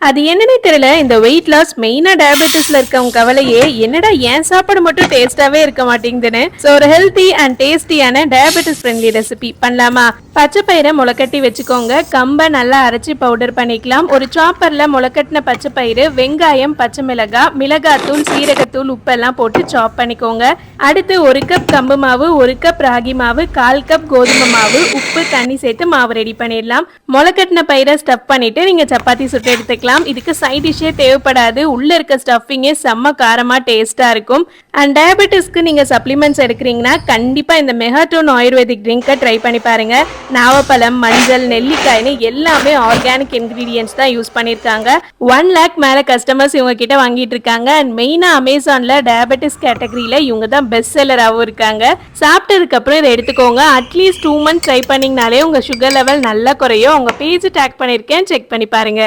அது என்னன்னே தெரியல. இந்த வெயிட் லாஸ் மெயினா டயபெட்டிஸ்ல இருக்கவங்க கவலையே என்னடா ஏன் சாப்பாடு மட்டும் டேஸ்டாவே இருக்க மாட்டேங்குதுன்னு. சோ ஒரு ஹெல்த்தி அண்ட் டேஸ்டியான டயபெட்டிஸ் ஃப்ரெண்ட்லி ரெசிபி பண்ணலாமா? பச்சை பயிரை முளைக்கட்டி வச்சுக்கோங்க. கம்பை நல்லா அரைச்சி பவுடர் பண்ணிக்கலாம். ஒரு சாப்பர்ல முளைக்கட்டின பச்சை பயிறு, வெங்காயம், பச்சை மிளகாய், மிளகாத்தூள், சீரகத்தூள், உப்பெல்லாம் போட்டு சாப் பண்ணிக்கோங்க. அடுத்து 1 கப் கம்பு மாவு, 1 கப் ராகி மாவு, 1/4 கப் கோதுமை மாவு, உப்பு, தண்ணி சேர்த்து மாவு ரெடி பண்ணிடலாம். முளைக்கட்டின பயிரை ஸ்டஃப் பண்ணிட்டு நீங்க சப்பாத்தி சுட்டு எடுத்துக்கலாம். இதுக்கு சைட் டிஷ்ஷே தேவைப்படாது. உள்ள இருக்க ஸ்டஃபிங்கே செம்ம காரமா டேஸ்டா இருக்கும். அண்ட் டயபெட்டிஸ்க்கு நீங்க சப்ளிமெண்ட்ஸ் எடுக்கிறீங்கன்னா கண்டிப்பா இந்த மெகாடோன் ஆயுர்வேதிக் ட்ரிங்கை ட்ரை பண்ணி பாருங்க. நாவப்பழம், மஞ்சள், நெல்லிக்காய்னு எல்லாமே ஆர்கானிக் இன்கிரீடியன்ஸ் தான் யூஸ் பண்ணிருக்காங்க. 1 லேக் மேல கஸ்டமர்ஸ் இவங்க கிட்ட வாங்கிட்டு இருக்காங்க. அண்ட் மெயினா அமேசான்ல டயபெட்டிஸ் கேட்டகரியில இவங்க தான் பெஸ்ட் செல்லராகவும் இருக்காங்க. சாப்பிட்டதுக்கு அப்புறம் இதை எடுத்துக்கோங்க. அட்லீஸ்ட் 2 மந்த்ஸ் ட்ரை பண்ணீங்கனாலே உங்க சுகர் லெவல் நல்லா குறையும். உங்க பேஜ் டேக் பண்ணிருக்கேன், செக் பண்ணி பாருங்க.